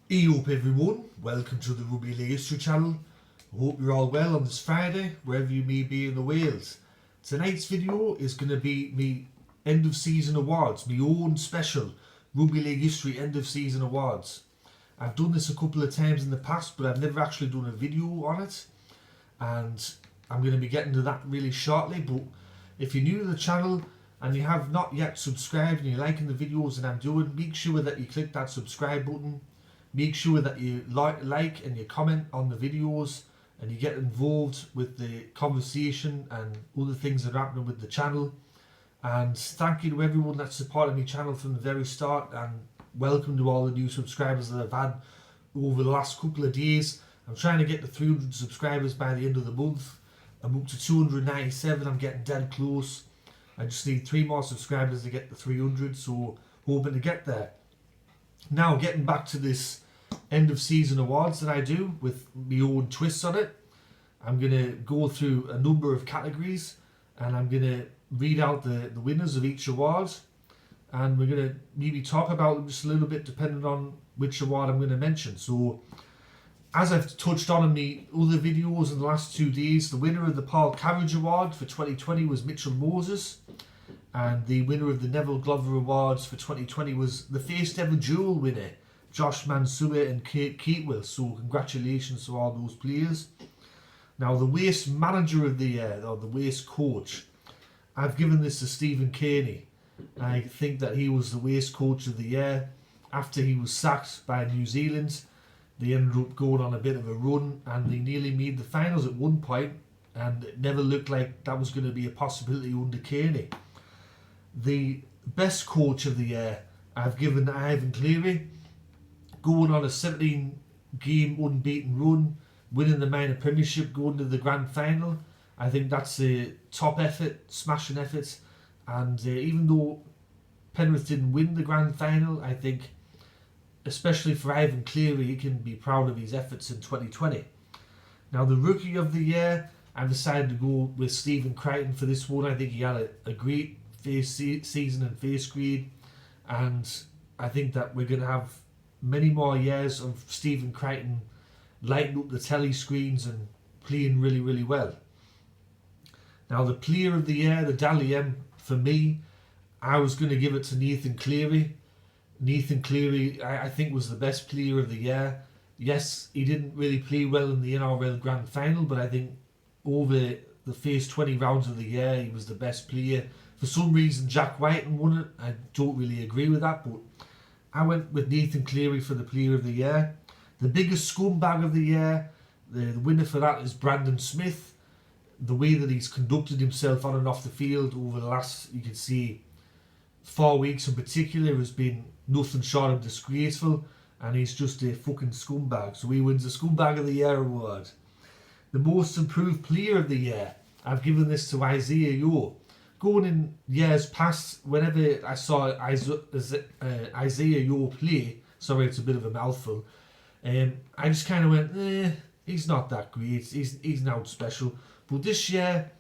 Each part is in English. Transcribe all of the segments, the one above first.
Hey up everyone, welcome to the Rugby League History channel. I hope you're all well on this Friday, wherever you may be in the Wales. Tonight's video is going to be me end of season awards, my own special Rugby League History end of season awards. I've done this a couple of times in the past, but I've never actually done a video on it, and I'm going to be getting to that really shortly. But if you're new to the channel and you have not yet subscribed and you're liking the videos that I'm doing, make sure that you click that subscribe button. Make sure that you like and you comment on the videos and you get involved with the conversation and other things that are happening with the channel. And thank you to everyone that supported my channel from the very start, and welcome to all the new subscribers that I've had over the last couple of days. I'm trying to get to 300 subscribers by the end of the month. I'm up to 297, I'm getting dead close. I just need 3 more subscribers to get to 300, so hoping to get there. Now, getting back to this end of season awards that I do with my own twists on it, I'm going to go through a number of categories and I'm going to read out the winners of each award, and we're going to maybe talk about them just a little bit depending on which award I'm going to mention. So, as I've touched on in the other videos in the last 2 days, the winner of the Paul Carriage Award for 2020 was Mitchell Moses. And the winner of the Neville Glover Awards for 2020 was the first ever dual winner, Josh Mansour and Kate Keatwell. So congratulations to all those players. Now, the Waste Manager of the Year, or the Waste Coach, I've given this to Stephen Kearney. I think that he was the Waste Coach of the Year. After he was sacked by New Zealand, they ended up going on a bit of a run and they nearly made the finals at one point, and it never looked like that was going to be a possibility under Kearney. The best coach of the year I've given to Ivan Cleary, going on a 17-game unbeaten run, winning the minor premiership, going to the grand final. I think that's a top effort, smashing effort, and even though Penrith didn't win the grand final, I think especially for Ivan Cleary, he can be proud of his efforts in 2020. Now, the Rookie of the Year, I've decided to go with Stephen Crichton for this one. I think he had a great first season in first grade, and I think that we're going to have many more years of Stephen Crichton lighting up the telly screens and playing really, really well. Now, the Player of the Year, the Dally M, for me, I was going to give it to Nathan Cleary. Nathan Cleary, I think, was the best Player of the Year. Yes, he didn't really play well in the NRL Grand Final, but I think over the first 20 rounds of the year, he was the best player. For some reason, Jack Whiten won it. I don't really agree with that, but I went with Nathan Cleary for the Player of the Year. The biggest scumbag of the year, the winner for that is Brandon Smith. The way that he's conducted himself on and off the field over the last, you can see, 4 weeks in particular has been nothing short of disgraceful, and he's just a fucking scumbag. So he wins the Scumbag of the Year award. The most improved player of the year, I've given this to Isaiah Yeo. Going in years past, whenever I saw Isaiah Yeo play, sorry, it's a bit of a mouthful, I just kind of went, he's not that great, he's not special. But this year,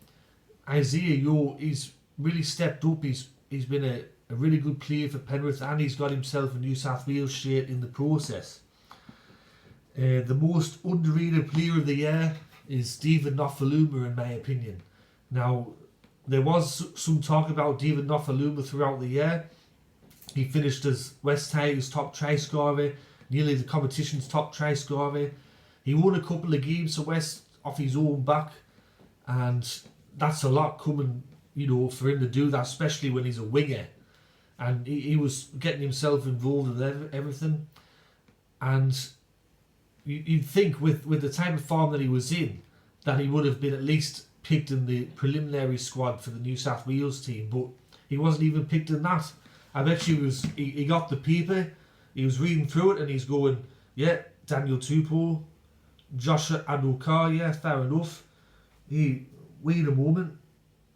Isaiah Yeo, he's really stepped up. He's been a really good player for Penrith, and he's got himself a New South Wales shirt in the process. The most underrated player of the year is David Nofaluma, in my opinion. Now, there was some talk about David Nofaluma throughout the year. He finished as West Tigers' top try scorer, nearly the competition's top try scorer. He won a couple of games for West off his own back, and that's a lot coming, for him to do that, especially when he's a winger. And he was getting himself involved with everything. And you'd think with the type of form that he was in, that he would have been at least picked in the preliminary squad for the New South Wales team, but he wasn't even picked in that. I bet you he got the paper, he was reading through it, and he's going, yeah, Daniel Tupou, Josh Adokar, yeah, fair enough. Wait a moment,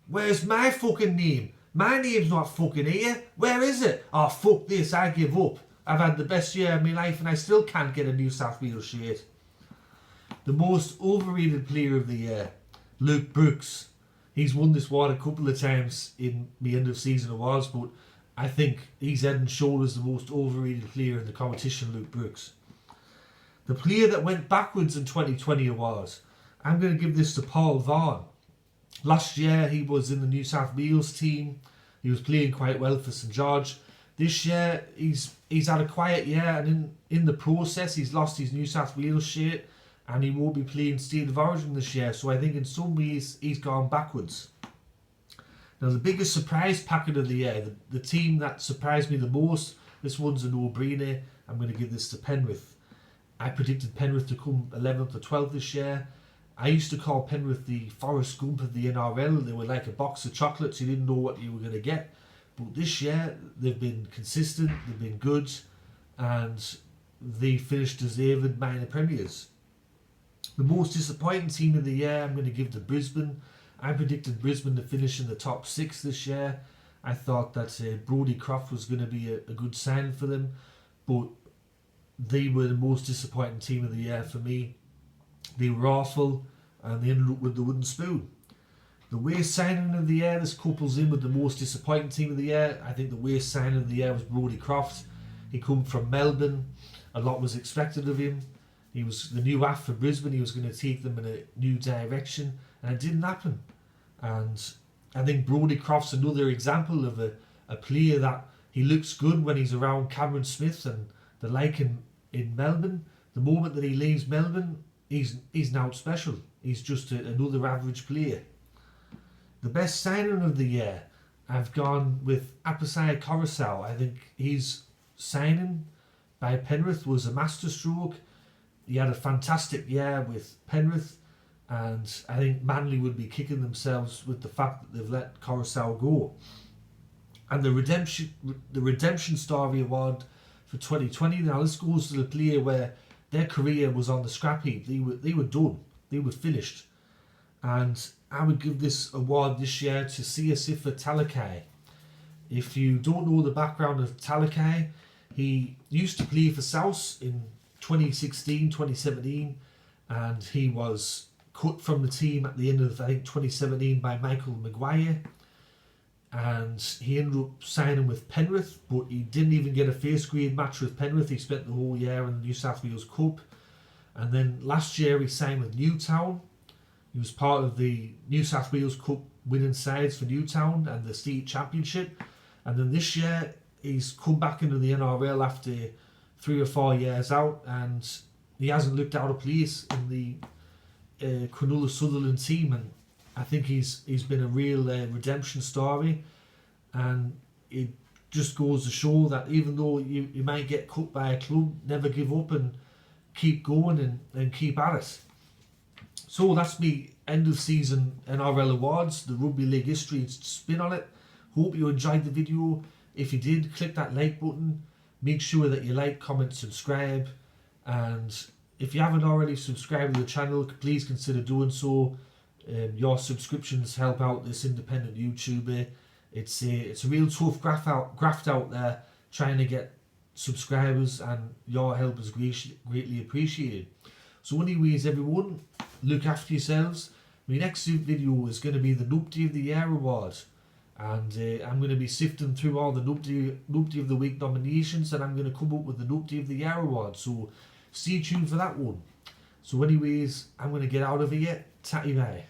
where's my fucking name? My name's not fucking here. Where is it? Oh, fuck this, I give up. I've had the best year of my life and I still can't get a New South Wales shirt. The most overrated player of the year, Luke Brooks. He's won this award a couple of times in the end of season awards, but I think he's head and shoulders the most overrated player in the competition, Luke Brooks. The player that went backwards in 2020 awards, I'm going to give this to Paul Vaughan. Last year he was in the New South Wales team. He was playing quite well for St George. This year he's had a quiet year, and in the process he's lost his New South Wales shirt, and he won't be playing State of Origin this year. So I think in some ways he's gone backwards. Now the biggest surprise packet of the year, the team that surprised me the most, this one's a no-brainer. I'm going to give this to Penrith. I predicted Penrith to come 11th or 12th this year. I used to call Penrith the Forrest Gump of the NRL. They were like a box of chocolates. You didn't know what you were going to get. But this year, they've been consistent, they've been good, and they finished deserved minor premiers. The most disappointing team of the year, I'm going to give to Brisbane. I predicted Brisbane to finish in the top 6 this year. I thought that Brodie Croft was going to be a good sign for them, but they were the most disappointing team of the year for me. They were awful, and they ended up with the wooden spoon. The worst signing of the year, this couples in with the most disappointing team of the year. I think the worst signing of the year was Brodie Croft. He come from Melbourne. A lot was expected of him. He was the new AF for Brisbane. He was going to take them in a new direction, and it didn't happen. And I think Brodie Croft's another example of a player that he looks good when he's around Cameron Smith and the like in Melbourne. The moment that he leaves Melbourne, he's now special. He's just another average player. The best signing of the year, I've gone with Apasai Coruscant. I think his signing by Penrith was a masterstroke. He had a fantastic year with Penrith, and I think Manly would be kicking themselves with the fact that they've let Coruscant go. And the redemption story award for 2020. Now this goes to the player where their career was on the scrap heap. They were done. They were finished. And I would give this award this year to Siosifa Talakai. If you don't know the background of Talakai, he used to play for South in 2016, 2017, and he was cut from the team at the end of, I think, 2017 by Michael Maguire. And he ended up signing with Penrith, but he didn't even get a first grade match with Penrith. He spent the whole year in the New South Wales Cup. And then last year he signed with Newtown. He was part of the New South Wales Cup winning sides for Newtown and the state championship. And then this year he's come back into the NRL after 3 or 4 years out, and he hasn't looked out of place in the Cronulla Sutherland team. And I think he's been a real redemption story, and it just goes to show that even though you might get cut by a club, never give up and keep going and keep at it. So that's me end of season NRL awards, the Rugby League history spin on it. Hope you enjoyed the video. If you did, click that like button. Make sure that you like, comment, subscribe, and if you haven't already subscribed to the channel, please consider doing so. Your subscriptions help out this independent YouTuber. It's a real tough graft out there trying to get subscribers, and your help is greatly appreciated. So anyways, everyone, look after yourselves. My next video is going to be the Nupty of the Year award, and I'm going to be sifting through all the Nupty of the Week nominations, and I'm going to come up with the Nupty of the Year award. So stay tuned for that one. So anyways, I'm going to get out of here. Tatty bye.